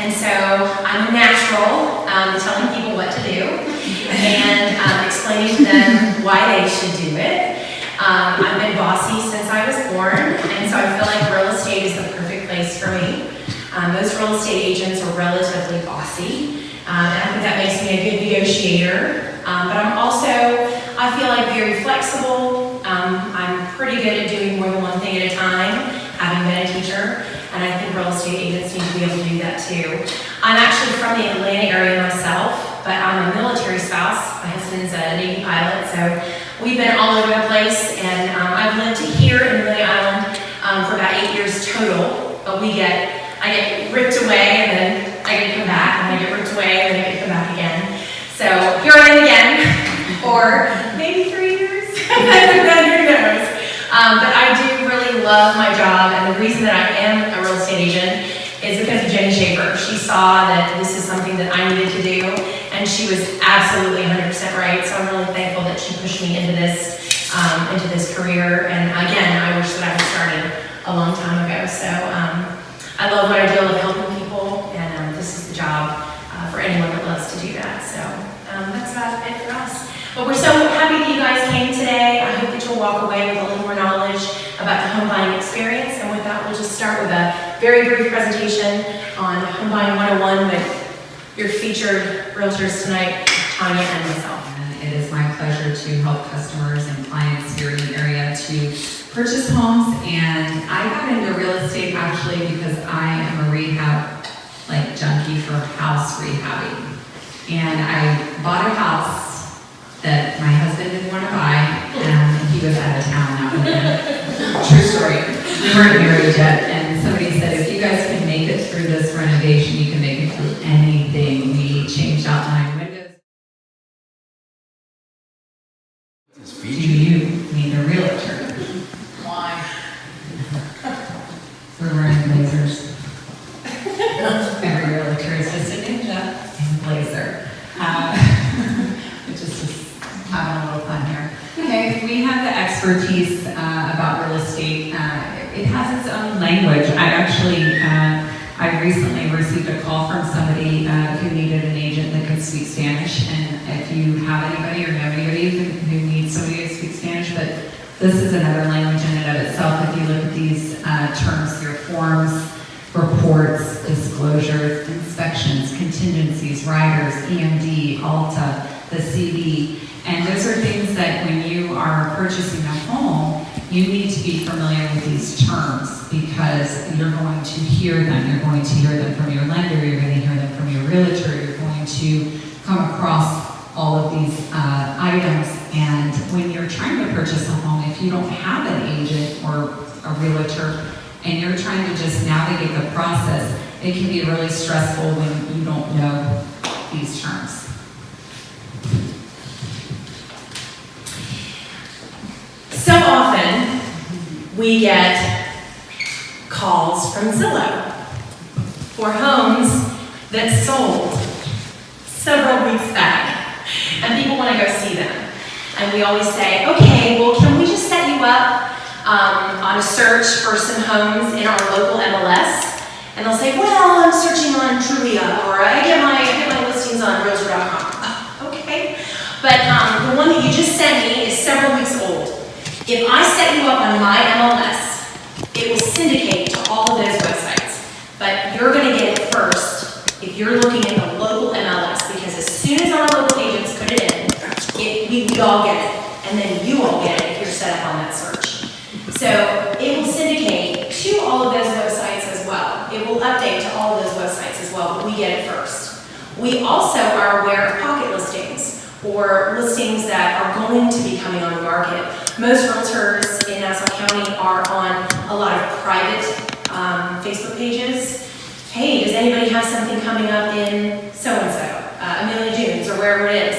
And so I'm a natural telling people what to do and explaining to them why they should do it. I've been bossy since I was born, and so I feel like real estate is the perfect place for me. Most real estate agents are relatively bossy, and I think that makes me a good negotiator. But I'm also, I feel like, very flexible. I'm pretty good at doing more than one thing at a time, having been a teacher, and I think real estate agents need to be able to do that too. I'm actually from the Atlanta area myself, but I'm a military spouse. My husband's a Navy pilot, so we've been all over the place, and I've lived here in Lily Island for about 8 years total, but I get ripped away, and then I get to come back, and I get ripped away, and then I get to come back again. So here I am again for maybe 3 years, who knows. But I do really love my job, and the reason that I am a real estate agent is because of Jenny Schaefer. She saw that this is something that I needed to do, and she was absolutely 100% right, so I'm really thankful that she pushed me into this career, and again, I wish that I had started a long time ago. So I love what I do. I love helping people, and this is the job for anyone that loves to do that. So that's about it for us. But we're so happy that you guys came today. I hope that you'll walk away with a little more knowledge about the home buying experience. And with that, we'll just start with a very brief presentation on Home Buying 101 with your featured realtors tonight, Tonya and myself. It is my pleasure to help customers and clients here in the area to purchase homes. And I got into real estate actually because I am a rehab junkie for house rehabbing. And I bought a house that my husband didn't want to buy, and he was out of town now with him. True story. We weren't married yet, and somebody said, if you guys can make it through this renovation, you can make it through anything. We changed out 9 windows. Do you need a realtor? Why? We're wearing blazers. Every realtor is just a ninja in a blazer. Having a little fun here. Okay, we have the expertise about real estate. It has its own language. I recently received a call from somebody who needed an agent that could speak Spanish. And if you have anybody or know anybody who needs somebody to speak Spanish, but this is another language in and of itself. If you look at these terms, your forms, reports, disclosures, inspections, contingencies, riders, EMD, ALTA, the CD. And those are things that when you are purchasing a home, you need to be familiar with these terms because you're going to hear them. You're going to hear them from your lender, you're going to hear them from your realtor, you're going to come across all of these items. And when you're trying to purchase a home, if you don't have an agent or a realtor and you're trying to just navigate the process, it can be really stressful when you don't know these terms. So often, we get calls from Zillow for homes that sold several weeks back, and people want to go see them. And we always say, okay, well, can we just set you up on a search for some homes in our local MLS? And they'll say, well, I'm searching on Trulia, or I get my listings on Realtor.com. Okay, but the one that you just sent me is several weeks old. If I set you up on my MLS, it will syndicate to all of those websites. But you're going to get it first if you're looking at the local MLS, because as soon as our local agents put it in, we all get it. And then you all get it if you're set up on that search. So it will syndicate to all of those websites as well. It will update to all of those websites as well, but we get it first. We also are aware of pocket listings or listings that are going to be coming on the market. Most realtors in Nassau County are on a lot of private Facebook pages. Hey, does anybody have something coming up in so-and-so, Amelia Dunes, or wherever it is?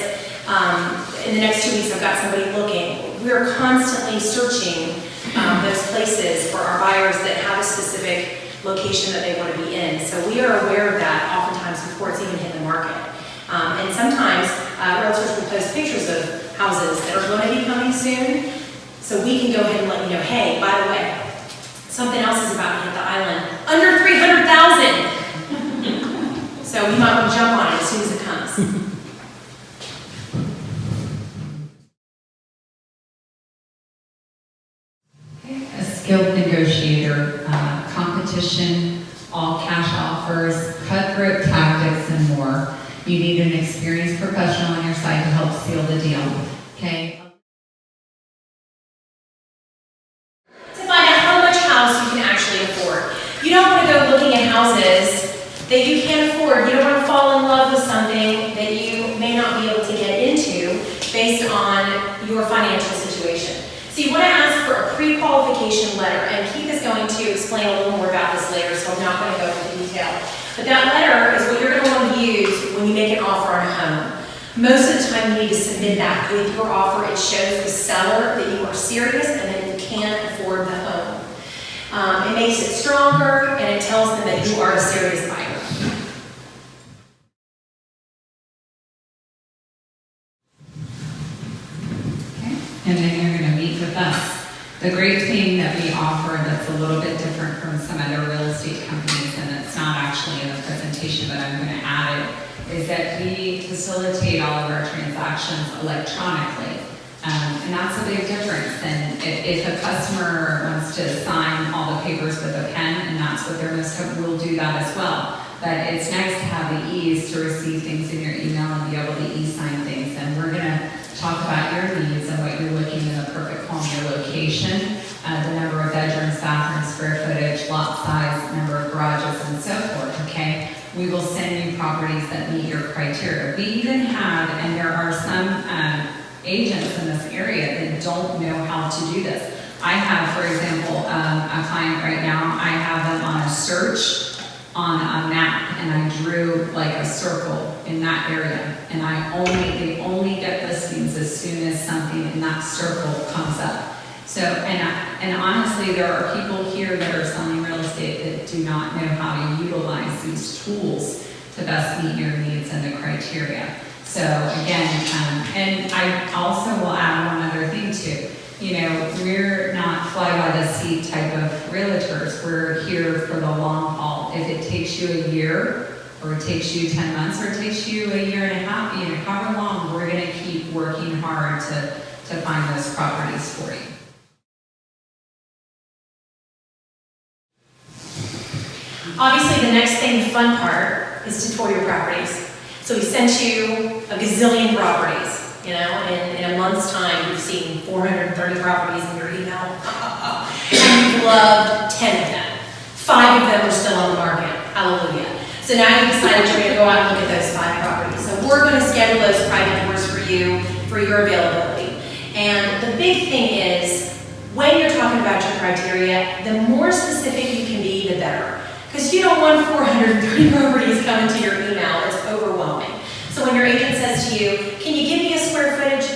In the next 2 weeks, I've got somebody looking. We're constantly searching those places for our buyers that have a specific location that they want to be in. So we are aware of that oftentimes before it's even hit the market. And sometimes realtors will post pictures of houses that are going to be coming soon, so we can go ahead and let you know, hey, by the way, something else is about to hit the island, under $300,000. house. A skilled negotiator, competition, all cash offers, cutthroat tactics, and more. You need an experienced professional on your side to help seal the deal, okay? To find out how much house you can actually afford. You don't want to go looking at houses that you can't afford. You don't want to fall in love with something that you may not be able to get into based on your financial situation. So you want to ask for a pre-qualification letter, and Keith is going to explain a little more about this later, so I'm not going to go into detail. But that letter is what you're going to want to use when you make an offer on a home. Most of the time you need to submit that with your offer. It shows the seller that you are serious and that you can afford the home. It makes it stronger, and it tells them that you are a serious buyer. And then you're going to meet with us. The great thing that we offer that's a little bit different from some other real estate companies, and it's not actually in the presentation, but I'm going to add it, is that we facilitate all of our transactions electronically. And that's a big difference. And if a customer wants to sign all the papers with a pen, and that's what they're most comfortable, we'll do that as well. But it's nice to have the ease to receive things in your email and be able to e-sign things. And we're going to talk about your needs and what you're looking in the perfect home, your location, the number of bedrooms, bathrooms, square footage, lot size, number of garages, and so forth, okay? We will send you properties that meet your criteria. We even have, and there are some agents in this area that don't know how to do this. I have, for example, a client right now, I have them on a search on a map, and I drew like a circle in that area, and they only get listings as soon as something in that circle comes up. So, and honestly, there are people here that are selling real estate that do not know how to utilize these tools to best meet your needs and the criteria. So again, and I also will add one other thing too. You know, we're not fly-by-the-seat type of realtors. We're here for the long haul. If it takes you a year, or it takes you 10 months, or it takes you a year and a half, you know, however long, we're going to keep working hard to find those properties for you. Obviously, the next thing, the fun part, is to tour your properties. So we sent you a gazillion properties. You know, in a month's time, you've seen 430 properties in your email, and you've loved 10 of them. 5 of them are still on the market. Hallelujah. So now you've decided you're going to go out and look at those 5 properties. So we're going to schedule those private tours for you for your availability. And the big thing is, when you're talking about your criteria, the more specific you can be, the better. Because you don't want 430 properties coming to your email. It's overwhelming. So when your agent says to you, can you give me a square footage?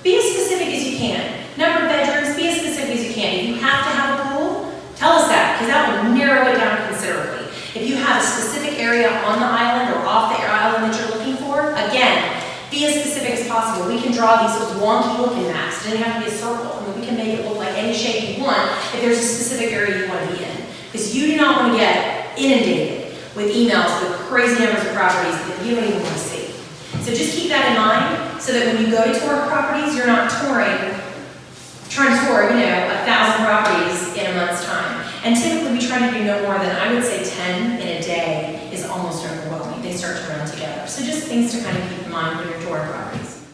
Be as specific as you can. Number of bedrooms, be as specific as you can. If you have to have a pool, tell us that, because that will narrow it down considerably. If you have a specific area on the island or off the island that you're looking for, again, be as specific as possible. We can draw these with wonky looking maps. It doesn't have to be a circle. I mean, we can make it look like any shape you want if there's a specific area you want to be in. Because you do not want to get inundated with emails with crazy numbers of properties that you don't even want to see. So just keep that in mind so that when you go to tour properties, you're not trying to tour, 1,000 properties in a month's time. And typically we try to do no more than, I would say 10 in a day is almost overwhelming. They start to run together. So just things to kind of keep in mind when you're touring properties.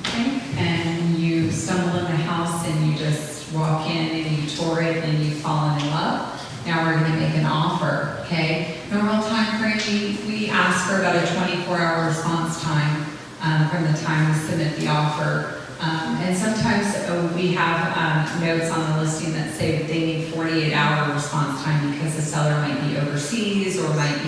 Okay, and you stumble in the house and you just walk in and you tour it and you've fallen in love. Now we're going to make an offer, okay? Normal time frame, we ask for about a 24-hour response time from the time we submit the offer. And sometimes we have notes on the listing that say that they need 48-hour response time because the seller might be overseas, or it might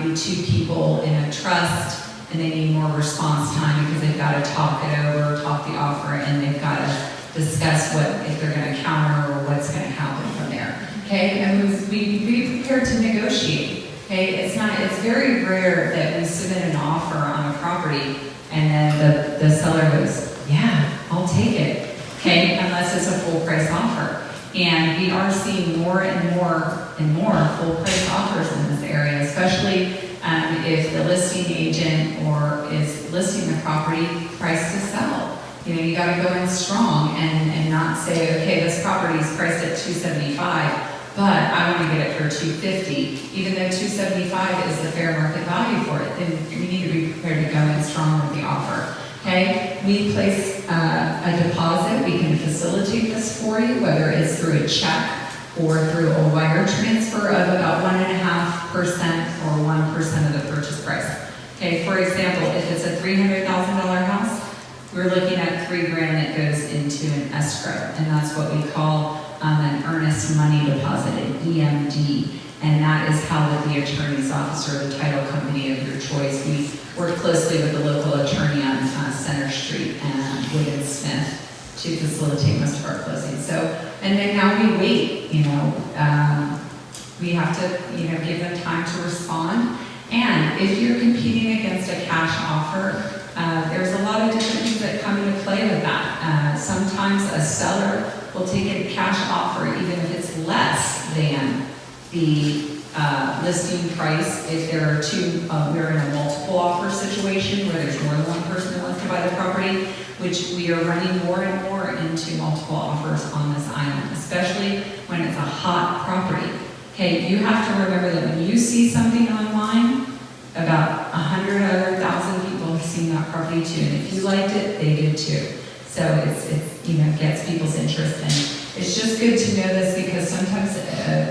be 2 people in a trust and they need more response time because they've got to talk it over, talk the offer, and they've got to discuss if they're going to counter or what's going to happen from there. Okay, and be prepared to negotiate. Okay, it's very rare that we submit an offer on a property and then the seller goes, yeah, I'll take it. Okay, unless it's a full price offer. And we are seeing more and more and more full price offers in this area, especially if the listing agent or is listing the property priced to sell. You know, you gotta go in strong and not say, okay, this property is priced at $275, but I want to get it for $250. Even though $275 is the fair market value for it, then we need to be prepared to go in strong with the offer. Okay, we place a deposit. We can facilitate this for you, whether it's through a check or through a wire transfer of about 1.5% or 1% of the purchase price. Okay, for example, if it's a $300,000 house, we're looking at $3,000 that goes into an escrow, and that's what we call an earnest money deposit, an EMD, and that is held at the attorney's office or the title company of your choice. We work closely with the local attorney on Center Street and Wood and Smith to facilitate most of our closings. So, and then now we wait, you know, we have to, you know, give them time to respond. And if you're competing against a cash offer, there's a lot of different things that come into play with that. Sometimes a seller will take a cash offer even if it's less than the listing price. If there are two, we're in a multiple offer situation where there's more than one person who wants to buy the property, which we are running more and more into multiple offers on this island, especially when it's a hot property. Okay, you have to remember that when you see something online, about 100 other thousand people have seen that property too, and if you liked it, they did too. So it's you know, gets people's interest, and it's just good to know this because sometimes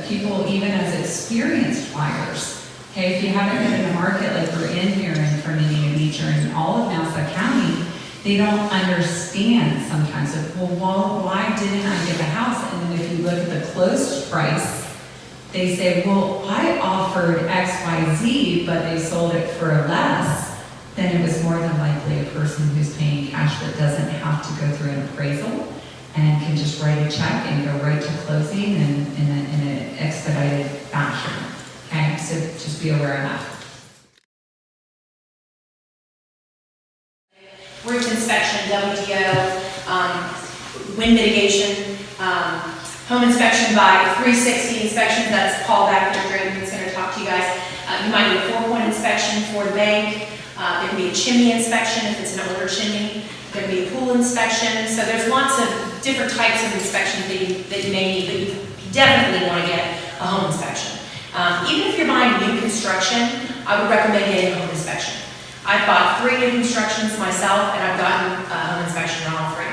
people, even as experienced buyers, okay, if you haven't been in a market like we're in here in Courtney Beach or in all of Nassau County, they don't understand sometimes, well, why didn't I get the house? And then if you look at the closed price, they say, well, I offered XYZ, but they sold it for less. Then it was more than likely a person who's paying cash that doesn't have to go through an appraisal and can just write a check and go right to closing in an expedited fashion. Okay, so just be aware of that. Roof inspection, WDO, wind mitigation, home inspection by 360 inspections. That's Paul back in the room who's going to talk to you guys. You might need a 4-point inspection for the bank. There can be a chimney inspection if it's an older chimney. There can be a pool inspection. So there's lots of different types of inspections that you may need, but you definitely want to get a home inspection. Even if you're buying new construction, I would recommend getting a home inspection. I've bought 3 new constructions myself, and I've gotten a home inspection on all 3.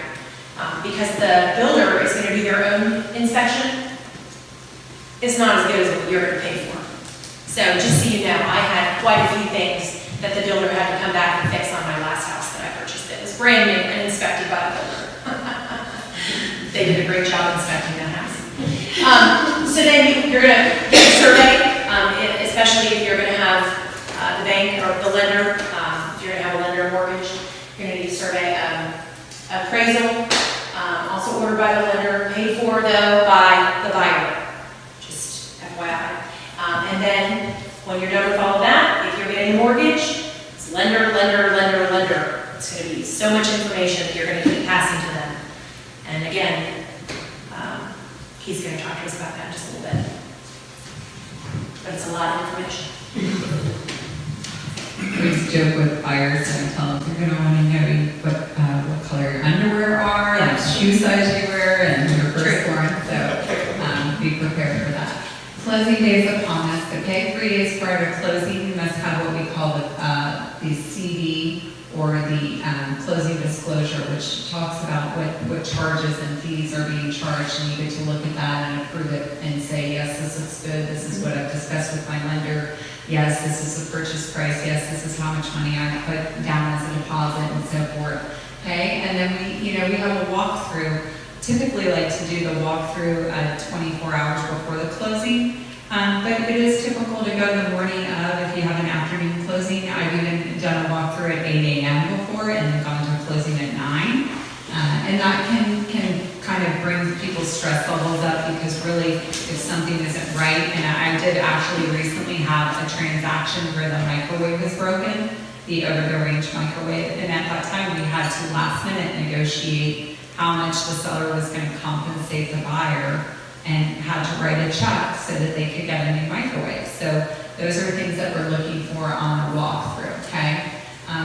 Because the builder is going to do their own inspection, it's not as good as what you're going to pay for. So just so you know, I had quite a few things that the builder had to come back and fix on my last house that I purchased. It was brand new and inspected by the builder. They did a great job inspecting that house. So then you're going to get a survey, especially if you're going to have the bank or the lender, if you're going to have a lender mortgage, you're going to need a survey. Appraisal, also ordered by the lender, paid for though by the buyer, just FYI. And then when you're done with all of that, if you're getting a mortgage, it's lender, lender, lender, lender. It's going to be so much information that you're going to keep passing to them. And again, he's going to talk to us about that in just a little bit. But it's a lot of information. We just joke with buyers and tell them you're going to want to know what color your underwear are, and what shoe size you wear, and your firstborn. So be prepared for that. Closing days upon us. Okay, 3 days prior to closing, you must have what we call the CD or the closing disclosure, which talks about what charges and fees are being charged, and you get to look at that and approve it and say, yes, this looks good. This is what I've discussed with my lender. Yes, this is the purchase price. Yes, this is how much money I put down as a deposit and so forth. Okay, and then we have a walkthrough. Typically like to do the walkthrough 24 hours before the closing, but it is typical to go the morning of if you have an afternoon closing. I've even done a walkthrough at 8 a.m. before and then gone to a closing at 9. And that can kind of bring people's stress levels up because really if something isn't right, and I did actually recently have a transaction where the microwave was broken, the over-the-range microwave, and at that time we had to last minute negotiate how much the seller was going to compensate the buyer and had to write a check so that they could get a new microwave. So those are things that we're looking for on a walkthrough, okay?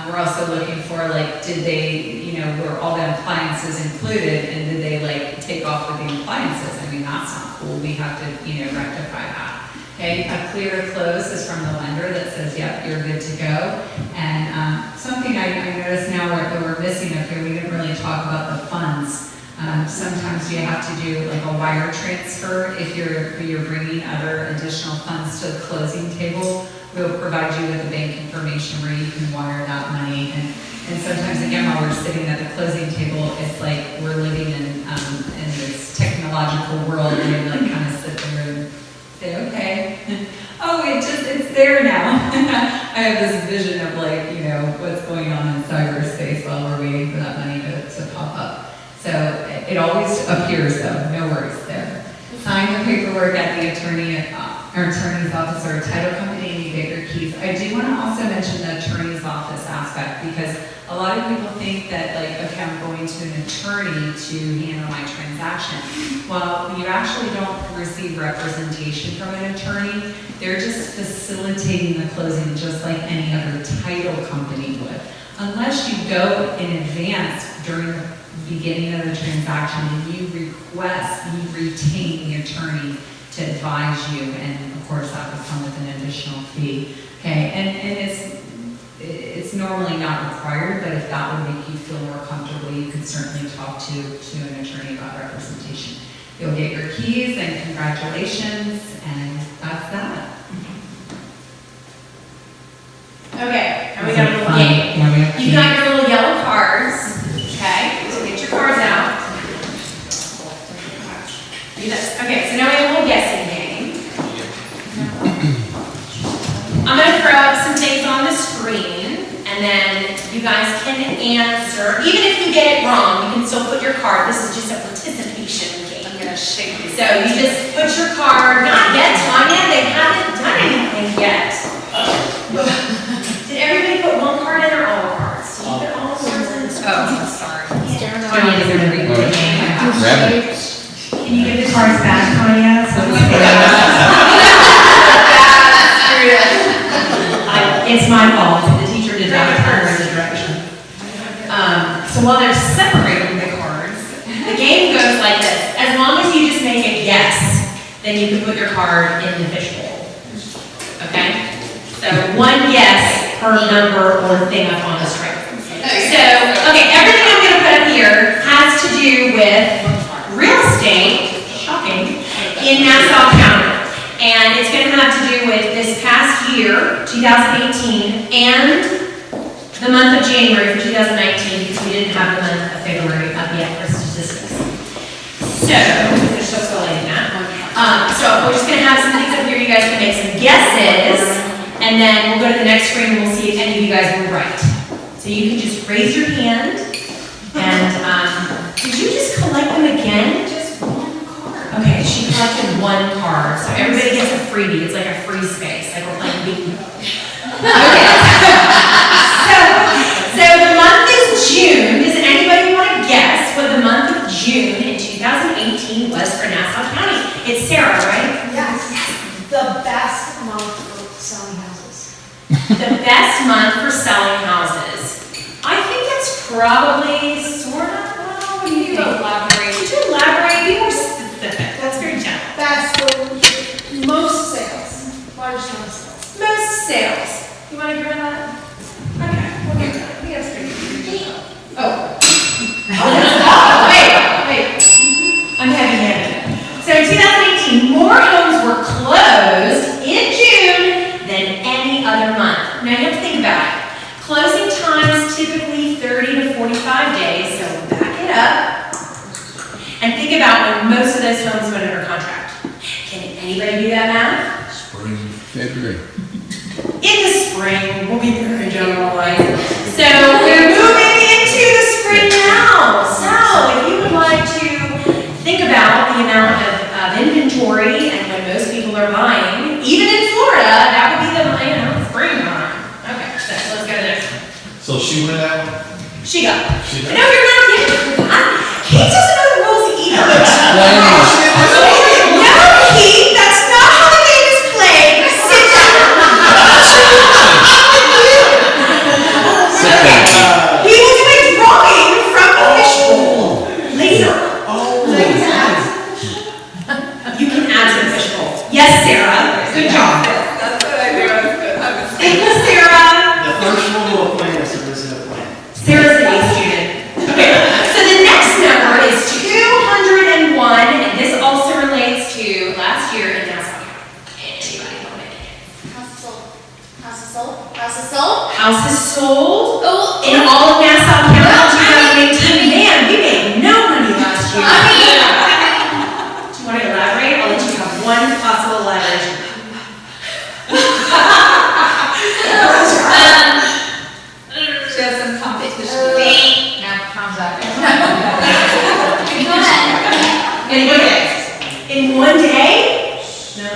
We're also looking for, like, did they, were all the appliances included, and did they, like, take off with the appliances? I mean, that's not cool. We have to, rectify that. Okay, a clear to close is from the lender that says, yep, you're good to go. And something I noticed now that we're missing up here, we didn't really talk about the funds. Sometimes you have to do like a wire transfer if you're bringing other additional funds to the closing table. We'll provide you with the bank information where you can wire that money. And sometimes, again, while we're sitting at the closing table, it's like we're living in this technological world, and you like kind of sit there and say, okay, oh, it's there now. I have this vision of like, what's going on in cyberspace while we're waiting for that money to pop up. So it always appears though, no worries there. Sign the paperwork at the attorney's office or title company, and you get your keys. I do want to also mention the attorney's office aspect, because a lot of people think that, like, okay, I'm going to an attorney to handle my transaction. Well, you actually don't receive representation from an attorney. They're just facilitating the closing just like any other title company would. Unless you go in advance during the beginning of the transaction and you retain the attorney to advise you, and of course that would come with an additional fee. Okay, and it's normally not required, but if that would make you feel more comfortable, you could certainly talk to an attorney about representation. You'll get your keys, and congratulations, and that's that. Okay, now we got a little game. You've got your little yellow cards, okay? So get your cards out. Do this. Okay, so now we have a little guessing game. I'm going to throw up some things on the screen, and then you guys can answer. Even if you get it wrong, you can still put your card. This is just a participation game. I'm going to shake you. So you just put your card. Not yet, Tonya. They haven't done anything yet. Did everybody put one card in or all cards? Did you put all cards in? Oh, sorry. Tonya doesn't read the game. Rabbit. Can you give the cards back, Tonya? It's my fault. The teacher did not turn in the direction. So while they're separating the cards, the game goes like this. As long as you just make a guess, then you can put your card in the fishbowl. Okay? So one guess per number or thing up on the screen. So, okay, everything I'm going to put up here has to do with real estate, shocking, in Nassau County. And it's going to have to do with this past year, 2018, and the month of January for 2019, because we didn't have the month of February up yet for statistics. So, there's just a like that. So we're just going to have some things up here. You guys can make some guesses, and then we'll go to the next screen and we'll see if any of you guys were right. So you can just raise your hand, and did you just collect them again? Okay, she collected one card, so everybody gets a freebie. It's like a free space, like we're playing bingo. Okay. So the month is June. Does anybody want to guess what the month of June in 2018 was for Nassau County? It's Sarah, right? Yes. The best month for selling houses. The best month for selling houses. I think that's probably sort of. Well, what do you think? Elaborate. Could you elaborate? Be more specific. That's very general. That's the most sales. Largest amount of sales. Most sales. You want to give her that? Okay, we'll give her that. I think that's pretty good. Oh. Wait. I'm heavy-handed. So in 2018, more homes were closed in June than any other month. Now you have to think about it. Closing times typically 30 to 45 days, so back it up. And think about when most of those homes went under contract. Can anybody do that math? Spring, February. In the spring, we'll be very generalized. So we're moving into the spring now. So if you would like to think about the amount of inventory and when most people are buying, even in Florida, that would be the spring time. Okay, so let's go to the next one. So she went out? She got. She No, you're not getting. He doesn't know the rules either. Yes, Sarah. Good job. That's what I knew. Thank you, Sarah. The first one will plan is a resident plan. Sarah's an A student. Okay, so the next number is 201, and this also relates to last year in Nassau County. Anybody want to make it? House is sold. House is sold. House is sold. Houses sold Oh, in all of Nassau County in 2018. Man, we made no money last year. Do you want to elaborate? I'll let you have one possible elaboration. She has some competition. Now, thumbs up. Go ahead. In one day? In one day? No.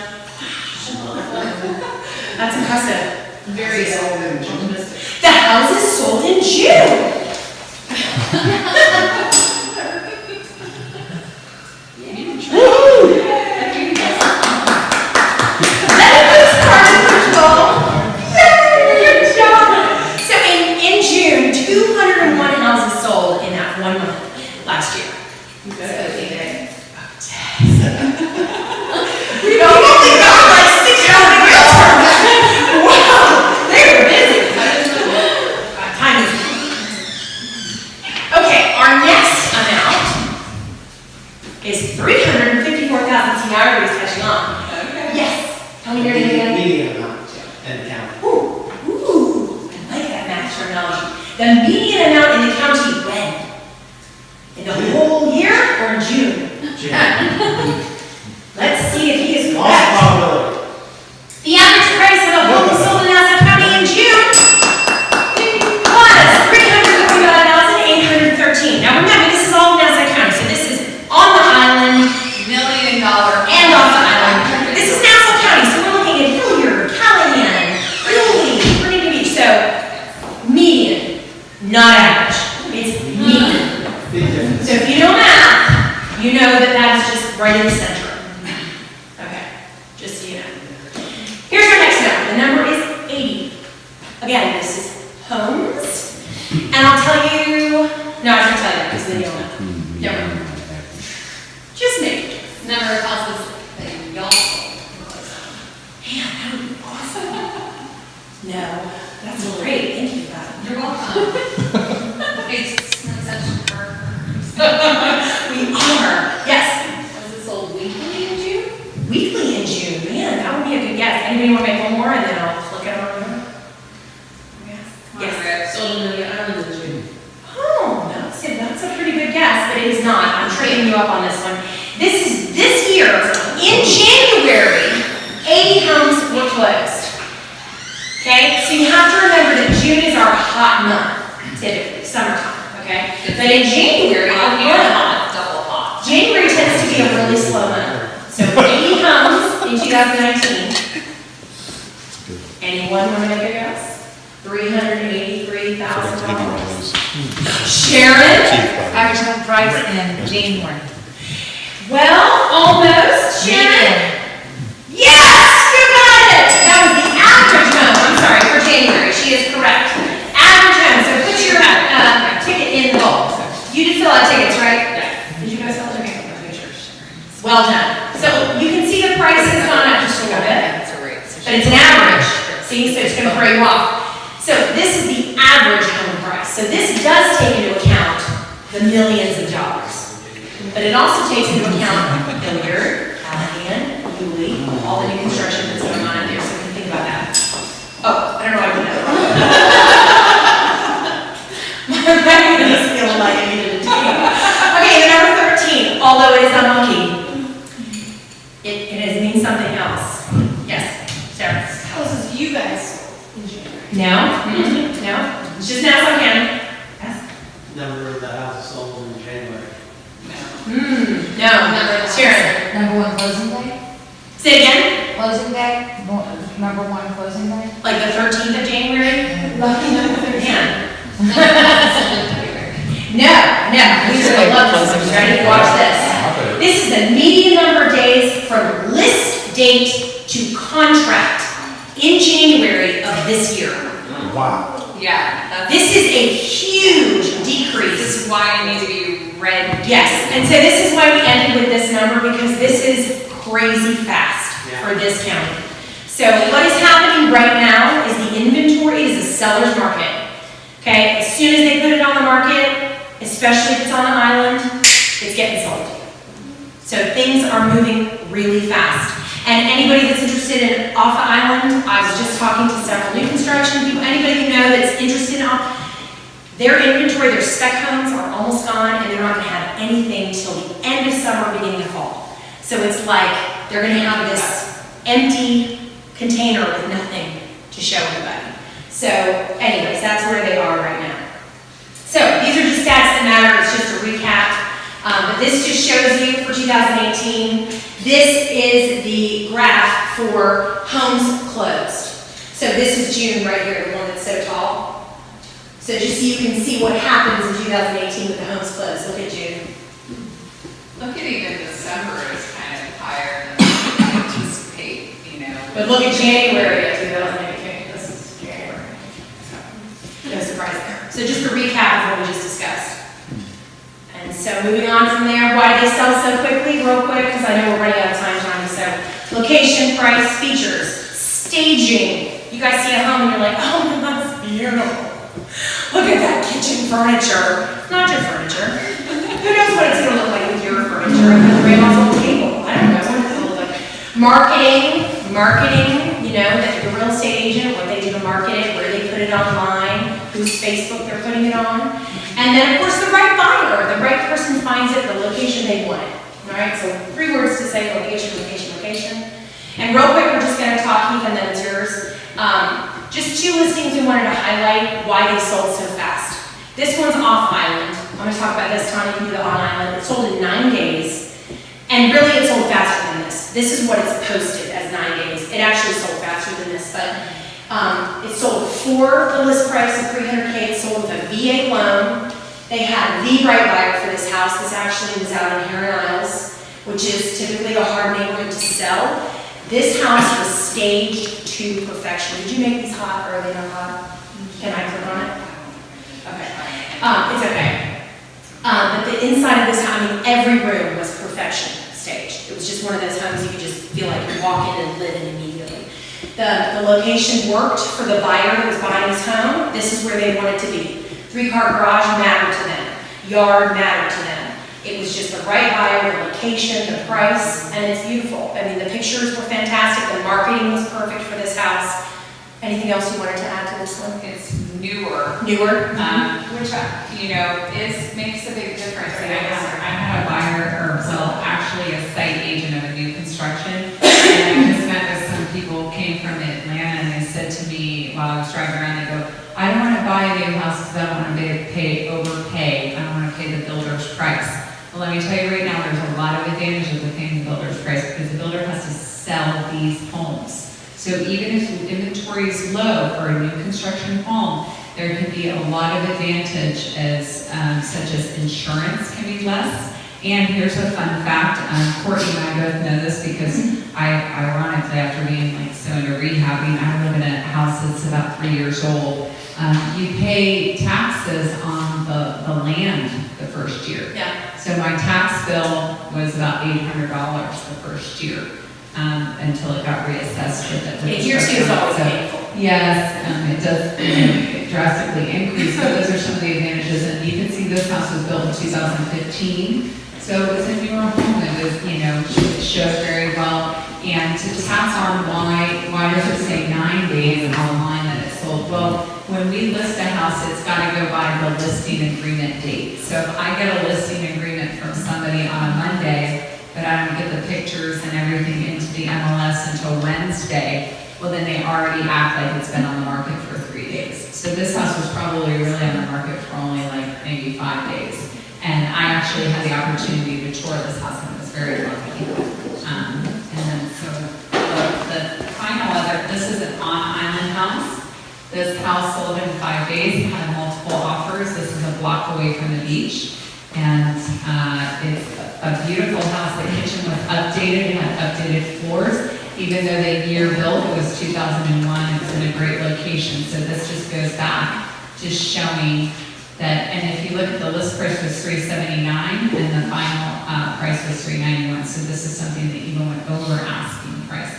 That's impressive. Very sold in June. The house is sold in June. Woo-hoo. That was part of the goal. Good job. So in June, 201 houses sold in that 1 month last year. We only got like 6 realtors. Wow, they were busy. Time is. Okay, our next amount is 354,000. See, now everybody's catching on. Okay. Yes. Tell me your name again. Median amount in the county. Ooh, I like that math terminology. The median amount in the county when? In the whole year or in June? June. Let's see if he is Loss correct. probability. The average price of a home sold in Nassau County in June was $345,813. Now remember, this is all Nassau County, so this is on the island $1 million and off the island. This is Nassau County, so we're looking at Hilliard, Callahan, Ridley, Virginia Beach. So median, not average. It's median. Big difference. So if you know math, you know that that is just right in the center. Okay, just so you know. Here's our next number. The number is 80. Again, this is homes. And I'll tell you, no, I can't tell you that because then you'll know. Never mind. Just make it. Number of houses that y'all sold. Man, that would be awesome. No, that's great. Thank you for that. You're welcome. It's an exception for. We are. Yes. Was it sold weekly in June? Weekly in June. Man, that would be a good guess. Anybody want to make one more and then I'll look at them over? Yes. Sold in the island in June. Oh, that's a pretty good guess, but it is not. I'm trading you up on this one. This year, in January, 80 homes were closed. Okay, so you have to remember that June is our hot month, typically, summertime, okay? But in January, Double hot. January tends to be a really slow month. So 80 homes in 2019. Anyone want to make a guess? $383,000. Sharon? Average home price in January. Well, almost. Sharon? Yes, you got it. That was the average home. I'm sorry, for January. She is correct. Average home. So put your ticket in the bowl. You did fill out tickets, right? Yeah. Did you guys fill out tickets? Well done. So you can see the price has gone up just a little bit, but it's an average. See, so it's going to throw you off. So this is the average home price. So this does take into account the millions of dollars. But it also takes into account Hilliard, Callahan, Yulee, all the new construction that's going on in there, so you can think about that. Oh, I don't know why I did that. My brain is feeling like I needed a team. Okay, the number 13, although it is unlucky, it means something else. Yes, Sarah? Houses you guys sold in January. No? No? It's just Nassau County. Yes? Number of the houses sold in January. No. Sharon? Number one closing day? Say it again? Closing day? Number one closing day? Like the 13th of January? Lucky number 13. No. These are the lucky ones. Ready? Watch this. This is the median number of days from list date to contract in January of this year. Wow. Yeah, This is a huge decrease. this is why I need to be read. Yes, and so this is why we ended with this number, because this is crazy fast. Yeah. for this county. So what is happening right now is the inventory is a seller's market. Okay, as soon as they put it on the market, especially if it's on an island, it's getting sold. So things are moving really fast. And anybody that's interested in off the island, I was just talking to several new construction people, anybody you know that's interested in their inventory, their spec homes are almost gone, and they're not gonna have anything till the end of summer, beginning of fall. So it's like, they're gonna have this empty container with nothing to show everybody. So anyways, that's where they are right now. So these are just stats that matter, it's just a recap. But this just shows you for 2018, this is the graph for homes closed. So this is June right here, the one that's so tall. So just so you can see what happens in 2018 with the homes closed. Look at June. Look at even December is kind of higher than I anticipate, you know. But look at January of 2018. This is January. No surprise there. So just a recap of what we just discussed. And so moving on from there, why do they sell so quickly? Real quick, because I know we're running out of time, Tonya. So location, price, features, staging. You guys see a home and you're like, oh, that's beautiful. Look at that kitchen furniture. It's not your furniture. Who knows what it's going to look like with your furniture? With the grandma's old table. I don't know what it's going to look like. Marketing, you know, that the real estate agent, what they do to market it, where they put it online, whose Facebook they're putting it on. And then, of course, the right buyer, the right person finds it, the location they want it. All right, so 3 words to say: location, location, location. And real quick, we're just going to talk, Heath, and then it's yours. Just 2 listings we wanted to highlight why they sold so fast. This one's off island. I'm going to talk about this. Tonya can do the on island. It sold in 9 days. And really, it sold faster than this. This is what it's posted as 9 days. It actually sold faster than this, but it sold for the list price of $300K. It sold with a VA loan. They had the right buyer for this house. This actually was out in Heron Isles, which is typically a hard neighborhood to sell. This house was staged to perfection. Did you make these hot, or are they not hot? Can I click on it? Okay. It's okay. But the inside of this house, I mean, every room was perfection staged. It was just one of those homes you could just feel like you walk in and live in immediately. The location worked for the buyer that was buying his home. This is where they wanted to be. 3-car garage mattered to them. Yard mattered to them. It was just the right buyer, the location, the price, and it's beautiful. I mean, the pictures were fantastic. The marketing was perfect for this house. Anything else you wanted to add to this one? It's newer. Newer? Which, you know, makes a big difference. I had a buyer, actually a site agent of a new construction, and I just met with some people came from Atlanta, and they said to me while I was driving around, they go, I don't want to buy a new house because I don't want to overpay. I don't want to pay the builder's price. Well, let me tell you right now, there's a lot of advantages of paying the builder's price because the builder has to sell these homes. So even if inventory is low for a new construction home, there can be a lot of advantage such as insurance can be less. And here's a fun fact, Courtney and I both know this because ironically, after being so into rehabbing, I live in a house that's about 3 years old. You pay taxes on the land the first year. Yeah. So my tax bill was about $800 the first year. Until it got reassessed with it. Year 2 is always painful. Yes, it does drastically increase, but those are some of the advantages. And you can see this house was built in 2015, so it was a newer home. It was, it showed very well. And to tap on why does it say 9 days online that it sold? Well, when we list a house, it's got to go by the listing agreement date. So if I get a listing agreement from somebody on a Monday, but I don't get the pictures and everything into the MLS until Wednesday, well then they already act like it's been on the market for 3 days. So this house was probably really on the market for only maybe 5 days. And I actually had the opportunity to tour this house and was very lucky. And then so the final this is an on-island house. This house sold in 5 days, had multiple offers. This is a block away from the beach. And it's a beautiful house. The kitchen was updated, it had updated floors. Even though the year built, it was 2001, it was in a great location. So this just goes back, just showing that, and if you look at the list price was $379 and the final price was $391. So this is something that even went over asking price.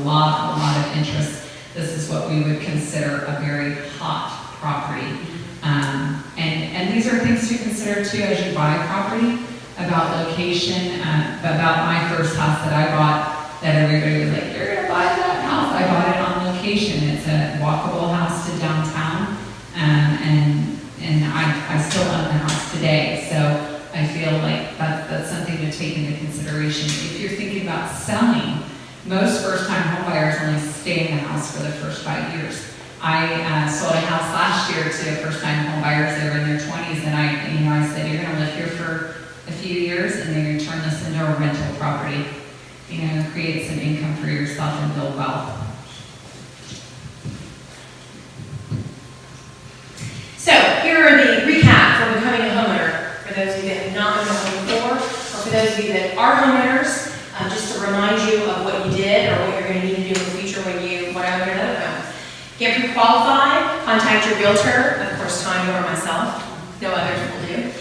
lot of interest. This is what we would consider a very hot property. And these are things to consider too as you buy property, about location, about my first house that I bought, that everybody was like, you're gonna buy that house. I bought it on location. It's a walkable house to downtown, and I still own the house today. So I feel like that's something to take into consideration. If you're thinking about selling, most first-time homebuyers only stay in the house for the first 5 years. I sold a house last year to first-time homebuyers. They were in their 20s, and I said, you're gonna live here for a few years, and then you turn this into a rental property. Create some income for yourself and build wealth. So here are the recap for becoming a homeowner. For those of you that have not been a homeowner before, or for those of you that are homeowners, just to remind you of what you did or what you're going to need to do in the future when you want to own another home. Get pre-qualified, contact your realtor, of course Tonya or myself, no others will do.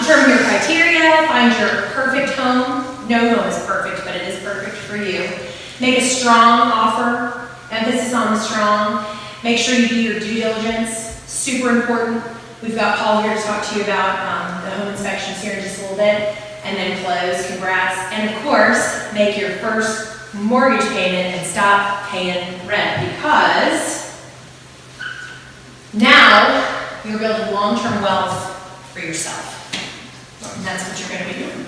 Determine your criteria, find your perfect home. No home is perfect, but it is perfect for you. Make a strong offer, emphasis on the strong. Make sure you do your due diligence, super important. We've got Paul here to talk to you about the home inspections here in just a little bit, and then close, congrats. And of course, make your first mortgage payment and stop paying rent, because now you're building long-term wealth for yourself. And that's what you're going to be doing.